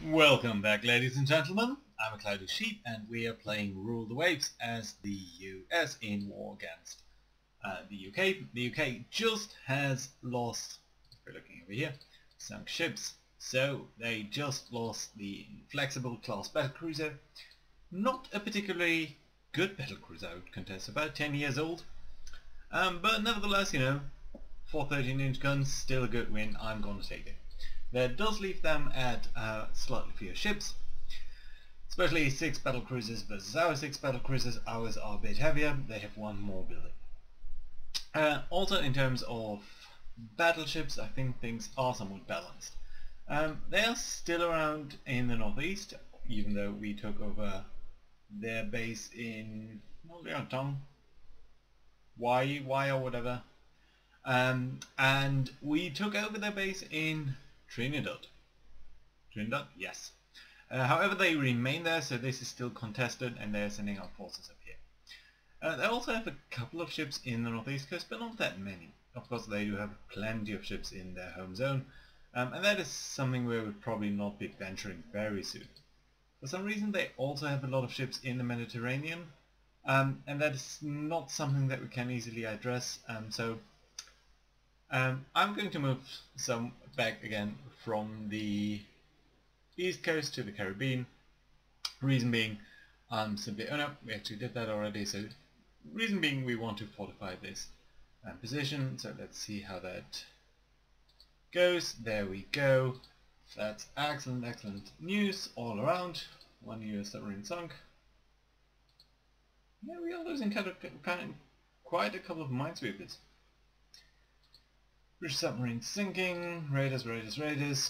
Welcome back, ladies and gentlemen. I'm a Cloudy Sheep and we are playing Rule the Waves as the US in war against the UK. The UK just has lost, if we're looking over here, some ships. So they just lost the Inflexible class battlecruiser. Not a particularly good battlecruiser, I would contest, about 10 years old. But nevertheless, you know, 4 13-inch guns, still a good win. I'm going to take it. That does leave them at slightly fewer ships, especially 6 battlecruisers versus our 6 battlecruisers. Ours are a bit heavier, they have one more building. Also in terms of battleships, I think things are somewhat balanced. They are still around in the northeast, even though we took over their base in Orient, Y or whatever. And we took over their base in Trinidad. Trinidad? Yes. However, they remain there, so this is still contested, and they're sending out forces up here. They also have a couple of ships in the northeast coast, but not that many. Of course, they do have plenty of ships in their home zone, and that is something we would probably not be venturing very soon. For some reason, they also have a lot of ships in the Mediterranean, and that is not something that we can easily address. I'm going to move some back again from the east coast to the Caribbean. Reason being, simply, oh no, we actually did that already, so reason being we want to fortify this position, so let's see how that goes. There we go. That's excellent, excellent news all around. One US submarine sunk. Yeah, we are losing quite a couple of minesweepers. British submarine sinking, raiders,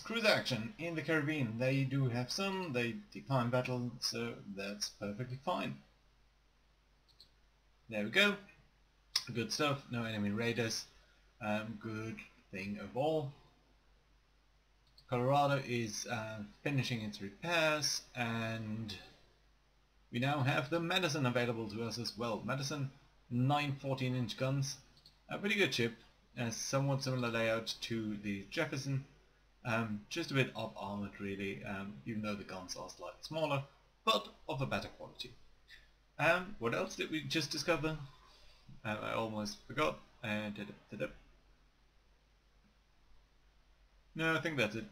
cruise action in the Caribbean. They do have some, they decline battle, so that's perfectly fine. There we go. Good stuff, no enemy raiders. Good thing of all. Colorado is finishing its repairs, and we now have the Medicine available to us as well. Medicine, 9 14-inch guns, a pretty good ship. Somewhat similar layout to the Jefferson, just a bit up armored really, even though the guns are slightly smaller, but of a better quality. What else did we just discover? I almost forgot. No, I think that's it.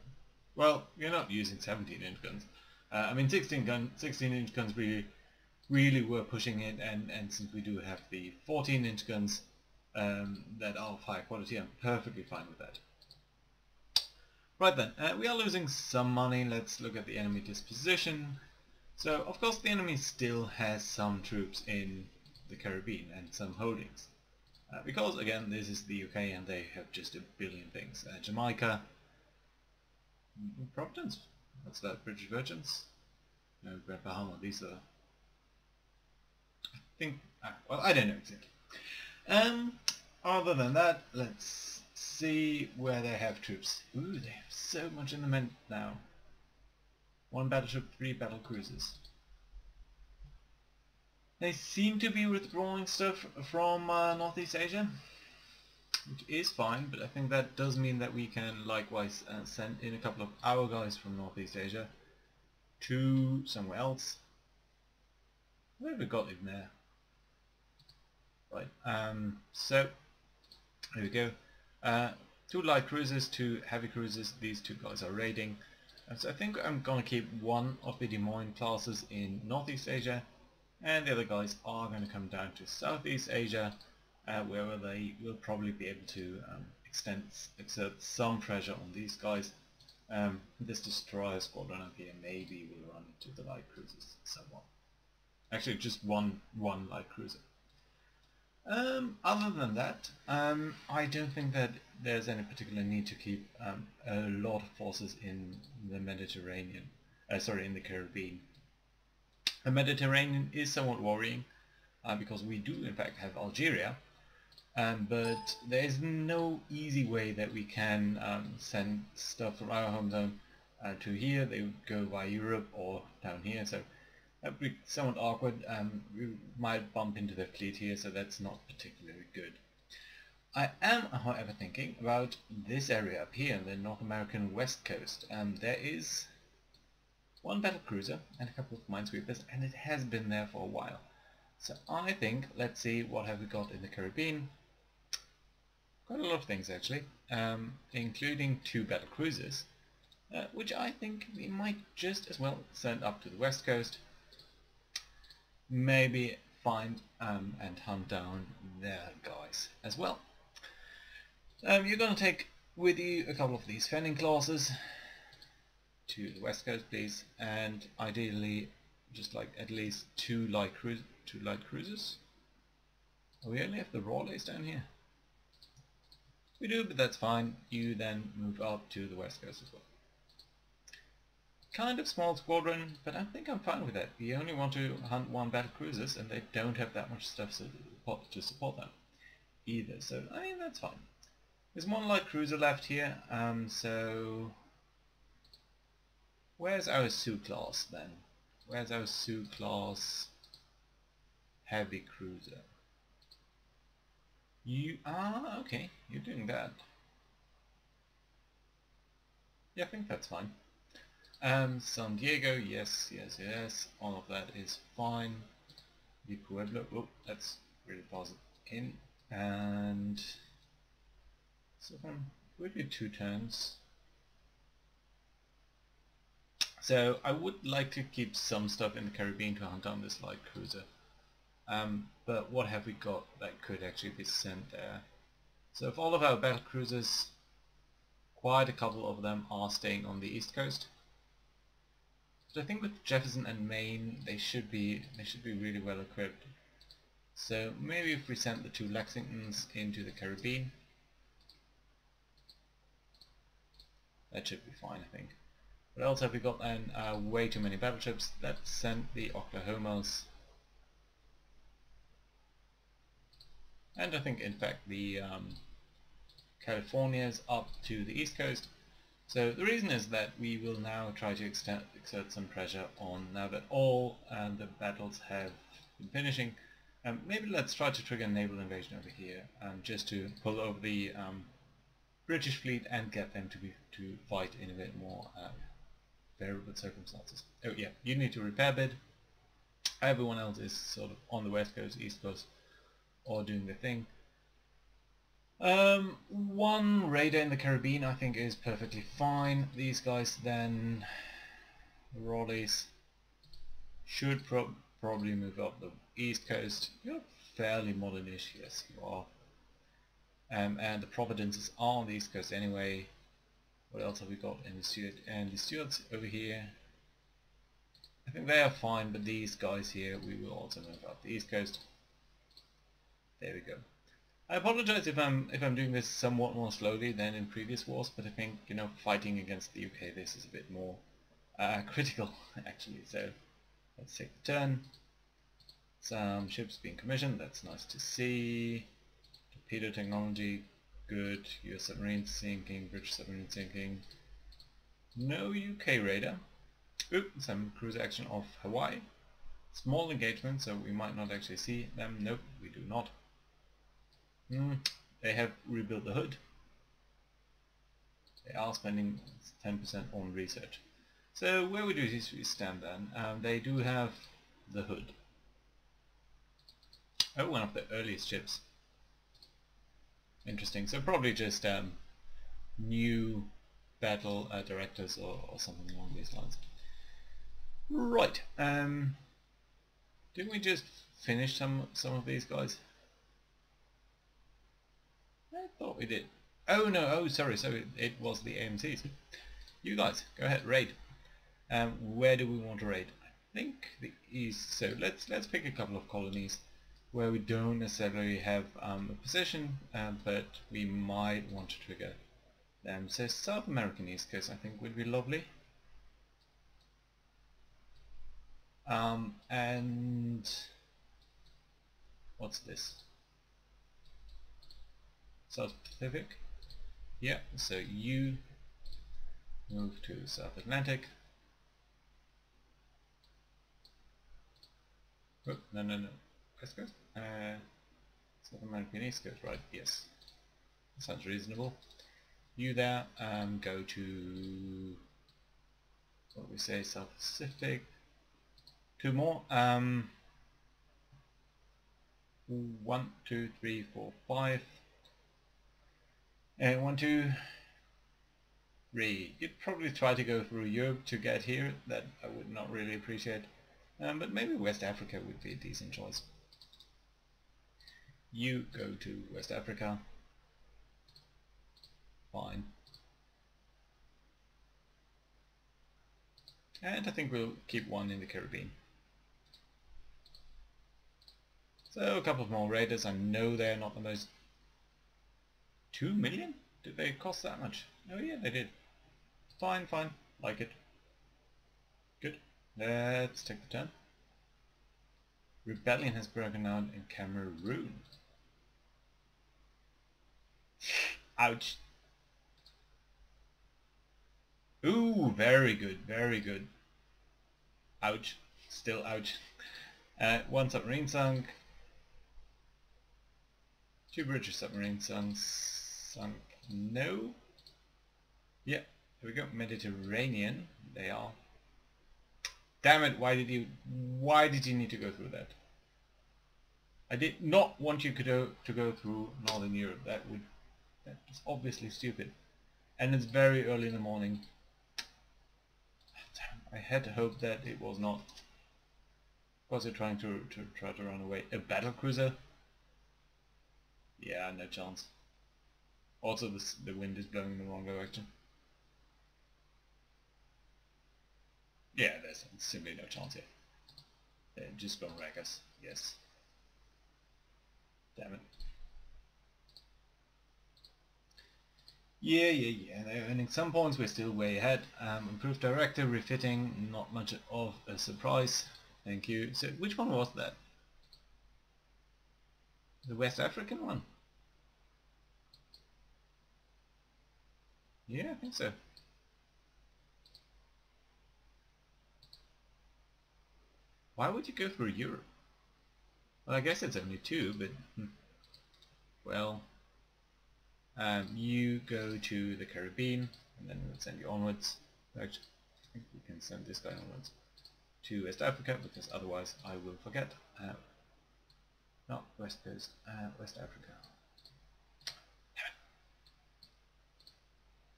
Well, you're not using 17-inch guns. I mean 16-inch guns really were pushing it, and since we do have the 14-inch guns that are of high quality, I'm perfectly fine with that. Right then, we are losing some money. Let's look at the enemy disposition. So, of course, the enemy still has some troops in the Caribbean and some holdings. Because, again, this is the UK and they have just a billion things. Jamaica, Providence, what's that, British Virgins? No, Grand Bahama, these are... I think, well, I don't know exactly. Other than that, let's see where they have troops. Ooh, they have so much in the mint now. 1 battleship, 3 battle cruisers. They seem to be withdrawing stuff from Northeast Asia, which is fine, but I think that does mean that we can likewise send in a couple of our guys from Northeast Asia to somewhere else. Where have we got in there? Right, so here we go. 2 light cruisers, 2 heavy cruisers. These 2 guys are raiding. So I think I'm going to keep one of the Des Moines classes in Northeast Asia, and the other guys are going to come down to Southeast Asia, where they will probably be able to exert some pressure on these guys. This destroyer squadron up here maybe will run into the light cruisers somewhat. Actually, just one light cruiser. Other than that, I don't think that there's any particular need to keep a lot of forces in the Mediterranean, in the Caribbean. The Mediterranean is somewhat worrying because we do in fact have Algeria, but there is no easy way that we can send stuff from our home zone to here. They would go via Europe or down here, so that would be somewhat awkward. We might bump into the fleet here, so that's not particularly good. I am, however, thinking about this area up here, the North American west coast. There is one battle cruiser and a couple of minesweepers, and it has been there for a while. So I think, let's see what have we got in the Caribbean. Quite a lot of things actually, including 2 battle cruisers, which I think we might just as well send up to the west coast. Maybe find and hunt down their guys as well. You're going to take with you a couple of these fending clauses to the west coast, please, and ideally just like at least 2 light cruisers. Oh, we only have the Raleighs down here. We do, but that's fine. You then move up to the west coast as well. Kind of small squadron, but I think I'm fine with that. We only want to hunt 1 battle cruisers, and they don't have that much stuff to support them either. So I mean that's fine. There's 1 light cruiser left here. So where's our Sioux class then? Where's our Sioux class heavy cruiser? You are okay. You're doing that. Yeah, I think that's fine. San Diego, yes, yes, yes. All of that is fine. The Pueblo, oh, that's really positive in. And so would be 2 turns. So I would like to keep some stuff in the Caribbean to hunt down this light cruiser. But what have we got that could actually be sent there? So if all of our battle cruisers, quite a couple of them are staying on the east coast. So I think with Jefferson and Maine they should be really well equipped. So maybe if we send the 2 Lexingtons into the Caribbean, that should be fine, I think. What else have we got then? Way too many battleships. Let's send the Oklahomas. And I think in fact the Californias up to the east coast. So the reason is that we will now try to exert some pressure on, now that all the battles have been finishing, maybe let's try to trigger a naval invasion over here, just to pull over the British fleet and get them to fight in a bit more favorable circumstances. Oh yeah, you need to repair bid. Everyone else is sort of on the west coast, east coast, or doing the thing. 1 radar in the Caribbean I think is perfectly fine. These guys then, Raleighs, should probably move up the east coast. You're fairly modern-ish, yes you are. And the Providences are on the east coast anyway. What else have we got in the Stuart? And the Stuarts over here, I think they are fine, but these guys here we will also move up the east coast. There we go. I apologize if I'm doing this somewhat more slowly than in previous wars, but I think, you know, fighting against the UK, this is a bit more critical actually. So let's take the turn. Some ships being commissioned, that's nice to see. Torpedo technology, good. US submarine sinking, British submarine sinking. No UK radar. Oop, some cruise action off Hawaii. Small engagement, so we might not actually see them. Nope, we do not. They have rebuilt the hood. They are spending 10% on research. So where we do this, we stand then. They do have the hood. Oh, one of the earliest ships. Interesting. So probably just new battle directors or something along these lines. Right. Didn't we just finish some of these guys? I thought we did. Oh no, oh sorry, so it was the AMCs. You guys, go ahead, raid. Where do we want to raid? I think the east, so let's pick a couple of colonies where we don't necessarily have a position, but we might want to trigger them. So South American East Coast I think would be lovely. And what's this? South Pacific. Yeah, so you move to South Atlantic. Oh, no. West Coast? South American East Coast, right, yes. That sounds reasonable. You there, go to what do we say, South Pacific. 2 more. 1, 2, 3, 4, 5. And 1, 2, 3. You'd probably try to go through Europe to get here. That I would not really appreciate. But maybe West Africa would be a decent choice. You go to West Africa. Fine. And I think we'll keep one in the Caribbean. So a couple of more raiders. I know they're not the most... 2 million? Did they cost that much? Oh yeah, they did. Fine, fine. Like it. Good. Let's take the turn. Rebellion has broken out in Cameroon. Ouch. Ooh, very good, very good. Ouch. Still ouch. 1 submarine sunk. 2 British submarines sunk. No. Yeah, here we go. Mediterranean. They are. Damn it! Why did you need to go through that? I did not want you to go through Northern Europe. That was obviously stupid. And it's very early in the morning. Damn, I had hoped that it was not. Was it trying to run away? A battle cruiser? Yeah, no chance. Also, the wind is blowing in the wrong direction. Yeah, there's simply no chance here. They're just gonna wreck us. Yes. Damn it. Yeah. They're earning some points. We're still way ahead. Improved director, refitting, not much of a surprise. Thank you. So, which one was that? The West African one? Yeah, I think so. Why would you go through Europe? Well, I guess it's only 2, but... Well... you go to the Caribbean, and then we'll send you onwards. Actually, I think we can send this guy onwards to West Africa, because otherwise I will forget. Not West Coast, West Africa.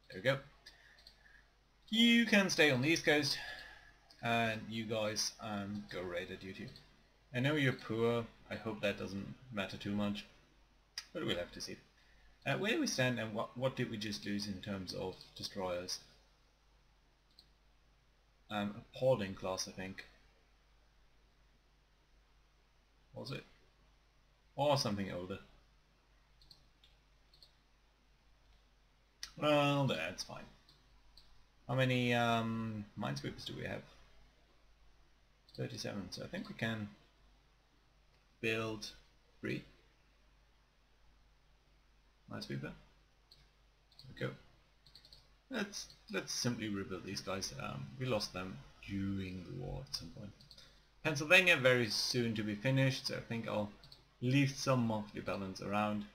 There we go. You can stay on the East Coast, and you guys go raider duty. I know you're poor. I hope that doesn't matter too much, but we'll have to see. Where do we stand, and what did we just lose in terms of destroyers? Appalling class, I think. Was it? Or something older. Well, that's fine. How many minesweepers do we have? 37, so I think we can build 3 minesweeper. There we go. Let's simply rebuild these guys. We lost them during the war at some point. Pennsylvania very soon to be finished, so I think I'll leave some monthly balance around.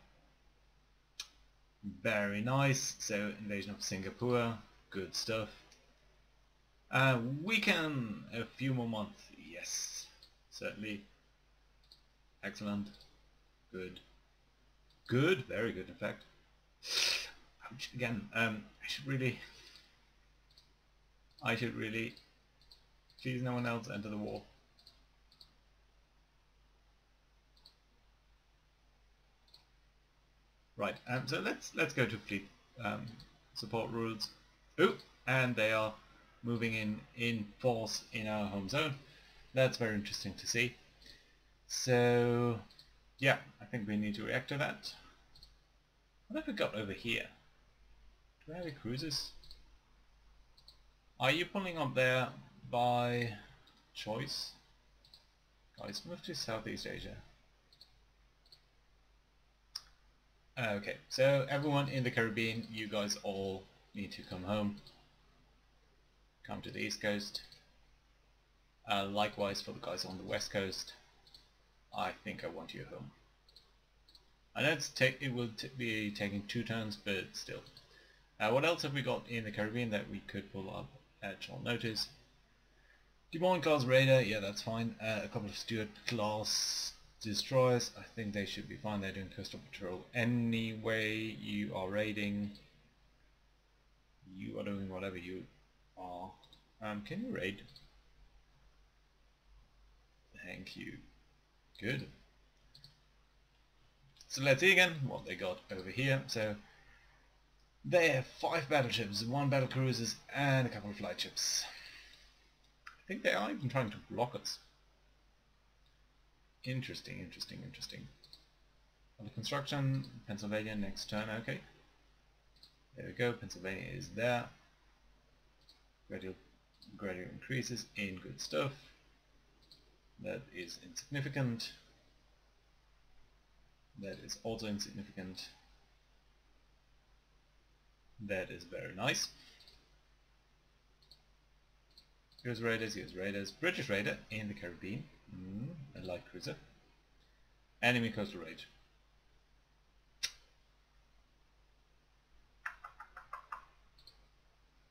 Very nice. So invasion of Singapore, good stuff. We can a few more months. Yes, certainly. Excellent. Good. Good. Very good, in fact. Ouch. Again, I should really please no one else enter the war. Right. So let's go to fleet support rules. Oh, and they are moving in force in our home zone. That's very interesting to see. So yeah, I think we need to react to that. What have we got over here? Do we have any cruisers? Are you pulling up there by choice? Guys, move to Southeast Asia. Okay, so everyone in the Caribbean, you guys all need to come home. Come to the East Coast. Likewise for the guys on the West Coast. I think I want you home. I know it will be taking 2 turns, but still. What else have we got in the Caribbean that we could pull up? at short notice. Des Moines class raider, yeah, that's fine. A couple of Stuart class destroyers, I think they should be fine. They're doing coastal patrol anyway. You are raiding. You are doing whatever you are. Can you raid? Thank you. Good. So let's see again what they got over here. So they have 5 battleships, 1 battlecruisers, and a couple of light ships. I think they are even trying to block us. Interesting, interesting, interesting. Under construction, Pennsylvania next turn, okay. There we go, Pennsylvania is there. Gradual increases in good stuff. That is insignificant. That is also insignificant. That is very nice. US Raiders, British Raider in the Caribbean, a light cruiser. Enemy coastal raid.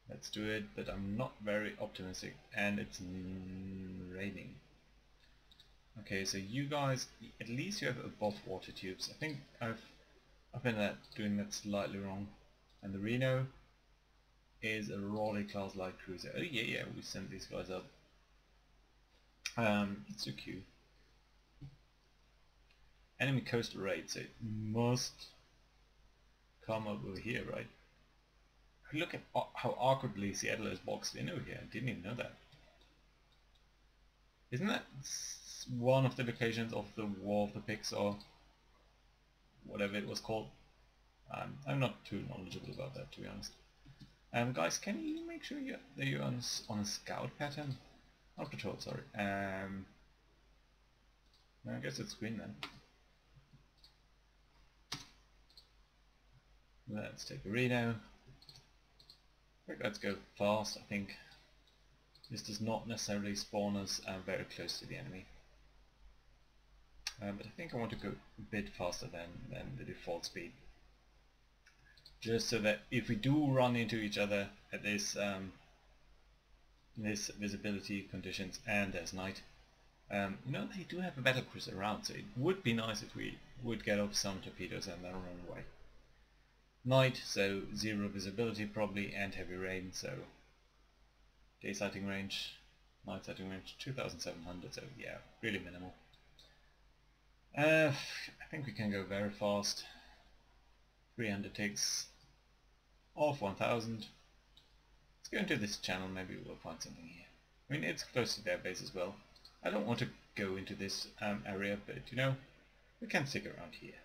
Let's do it, but I'm not very optimistic, and it's raining. Okay, so you guys, at least you have above water tubes. I think I've been doing that slightly wrong. And the Reno is a Raleigh class light cruiser. Oh yeah, we sent these guys up. It's a Q. Enemy coastal raid, so it must come up over here, right? Look at how awkwardly Seattle is boxed in over here. I didn't even know that. Isn't that one of the locations of the War of the Pigs or whatever it was called? I'm not too knowledgeable about that, to be honest. Guys, can you make sure that you're on a scout pattern? Not patrol, sorry. No, I guess it's green then. Let's take a Reno. Let's go fast. I think this does not necessarily spawn us very close to the enemy. But I think I want to go a bit faster than the default speed. Just so that if we do run into each other at this visibility conditions and there's night, you know, they do have a battlecruiser around, so it would be nice if we would get up some torpedoes and then run away. Night, so 0 visibility probably, and heavy rain, so day sighting range, night sighting range 2700, so yeah, really minimal. I think we can go very fast. 300 ticks off 1000. Let's go into this channel, maybe we'll find something here. I mean, it's close to their base as well. I don't want to go into this area, but you know, we can stick around here.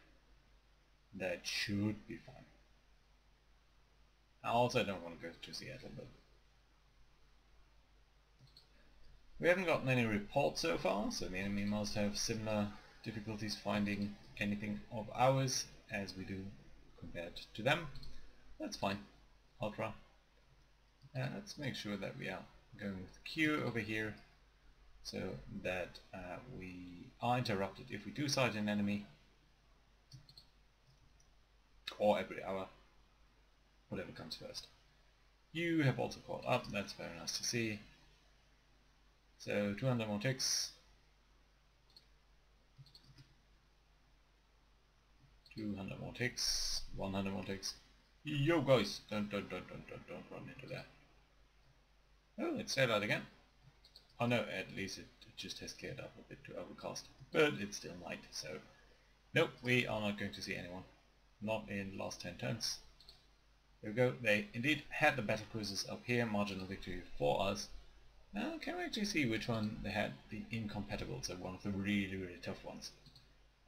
That should be fine. I also don't want to go to Seattle, but we haven't gotten any reports so far, so the enemy must have similar difficulties finding anything of ours as we do compared to them. That's fine. Ultra. Let's make sure that we are going with Q over here so that we are interrupted if we do sight an enemy, or every hour, whatever comes first. You have also caught up, that's very nice to see. So 200 more ticks. 200 more ticks, 100 more ticks. Yo guys, don't run into that. Oh, it's daylight again. Oh no, at least it just has cleared up a bit to overcast. But it's still night, so nope, we are not going to see anyone. Not in the last 10 turns. There we go, they indeed had the battlecruisers up here, marginal victory for us. Now can we actually see which one they had the incompatible, so one of the really tough ones.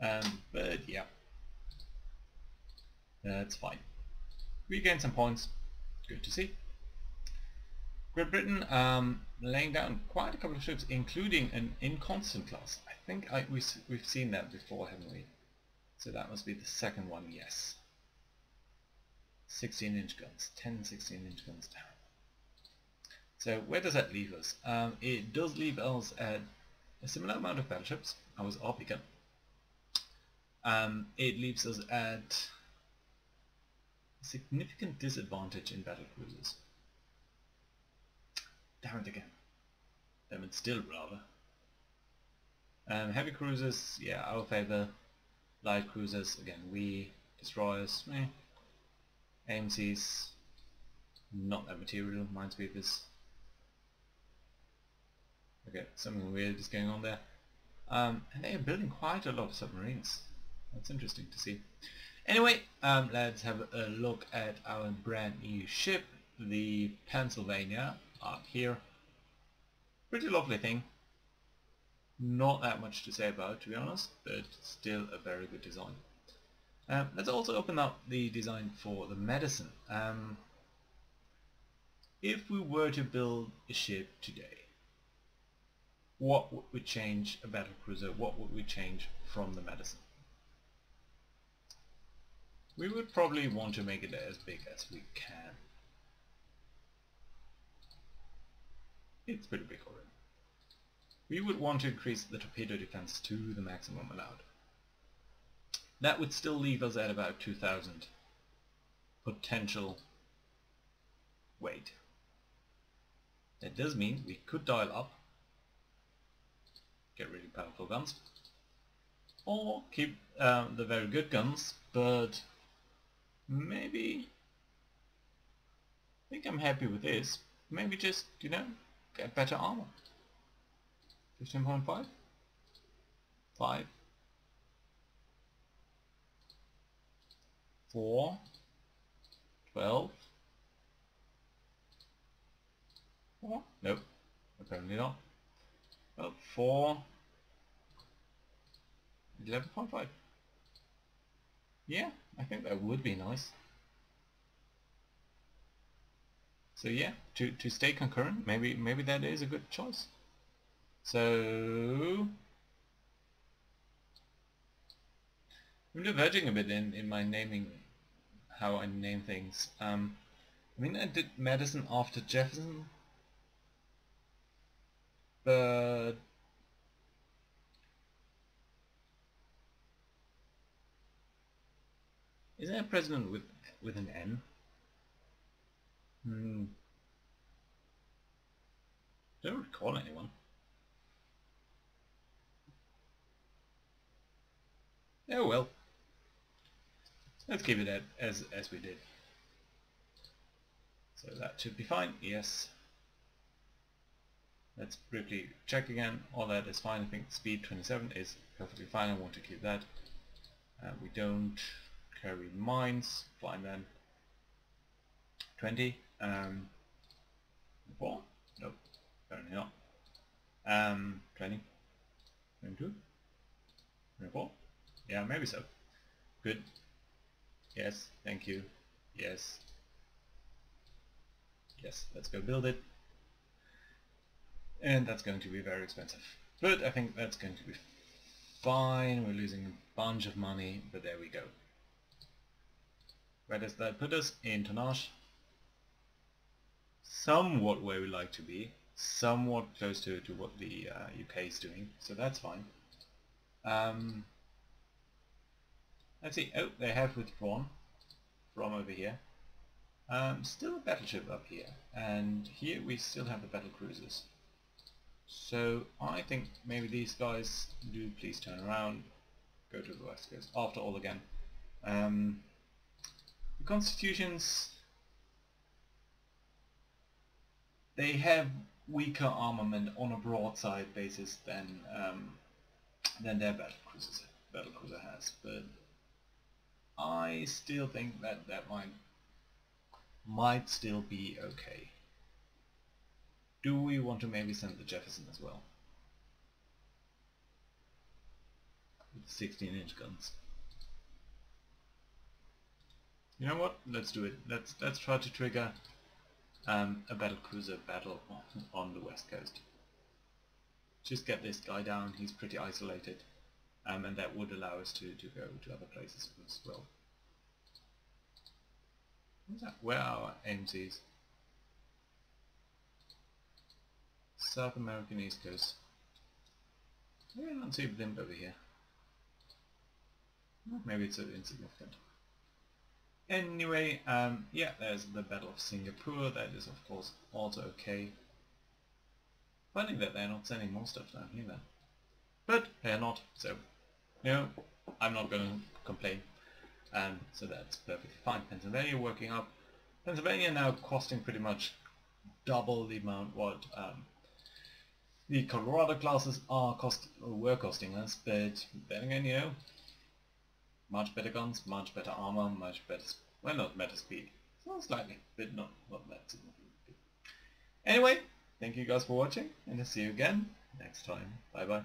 But yeah, that's fine. We gained some points, good to see. Great Britain laying down quite a couple of ships, including an inconstant class. I think we've seen that before, haven't we? So that must be the second one, yes. 16-inch guns, 10 16-inch guns down. So where does that leave us? It does leave us at a similar amount of battleships. I was off again. It leaves us at a significant disadvantage in battlecruisers. Damn it again. Damn it still, rather. Heavy cruisers, yeah, our favor. Light cruisers, again, we. Destroyers, meh. AMCs, not that material. Minesweepers. Okay, something weird is going on there. And they are building quite a lot of submarines. That's interesting to see. Anyway, let's have a look at our brand new ship, the Pennsylvania, up here. Pretty lovely thing. Not that much to say about, to be honest, but still a very good design. Let's also open up the design for the Medicine. If we were to build a ship today, what would we change a battlecruiser? What would we change from the Medicine? We would probably want to make it as big as we can. It's pretty big already. We would want to increase the torpedo defense to the maximum allowed. That would still leave us at about 2,000 potential weight. That does mean we could dial up, get really powerful guns, or keep the very good guns, but maybe, I think I'm happy with this, maybe just, you know, get better armor. 15.5? 5? 4? 12? 4? Nope, apparently not. Well, 4? 11.5? Yeah, I think that would be nice. So yeah, to stay concurrent, maybe that is a good choice. So I'm diverging a bit in my naming, how I name things. I mean, I did Madison after Jefferson, but is there a president with an N? Don't recall anyone. Oh well. Let's keep it as we did. So that should be fine. Yes. Let's briefly check again. All that is fine. I think speed 27 is perfectly fine. I want to keep that. We don't carry mines. Fine then. 20. 4? Nope. Apparently not. 20. 22. 24. Yeah, maybe so. Good. Yes, thank you. Yes. Yes, let's go build it. And that's going to be very expensive. But I think that's going to be fine. We're losing a bunch of money, but there we go. Where does that put us? In tonnage. Somewhat where we like to be. Somewhat close to what the UK is doing. So that's fine. Let's see. Oh, they have withdrawn from over here. Still a battleship up here. And here we still have the battle cruisers. So I think maybe these guys do please turn around, go to the west coast. After all again. The Constitutions, they have weaker armament on a broadside basis than their battlecruiser has, but I still think that might still be okay. Do we want to maybe send the Jefferson as well? With 16-inch guns. You know what? Let's do it. Let's try to trigger a battlecruiser battle on the west coast. Just get this guy down. He's pretty isolated, and that would allow us to go to other places as well. What's that? Where are our AMCs? South American East Coast. I don't see a blimp over here. Maybe it's insignificant. Anyway, yeah, there's the Battle of Singapore. That is of course also okay. Funny that they're not sending more stuff down here then. But they're not, so, you know, I'm not going to complain. So that's perfectly fine. Pennsylvania working up. Pennsylvania now costing pretty much double the amount what the Colorado classes were costing us, but then again, you know, much better guns, much better armor, much better, well, not better speed, so slightly, but not that significant. Anyway, thank you guys for watching, and I'll see you again next time. Bye bye.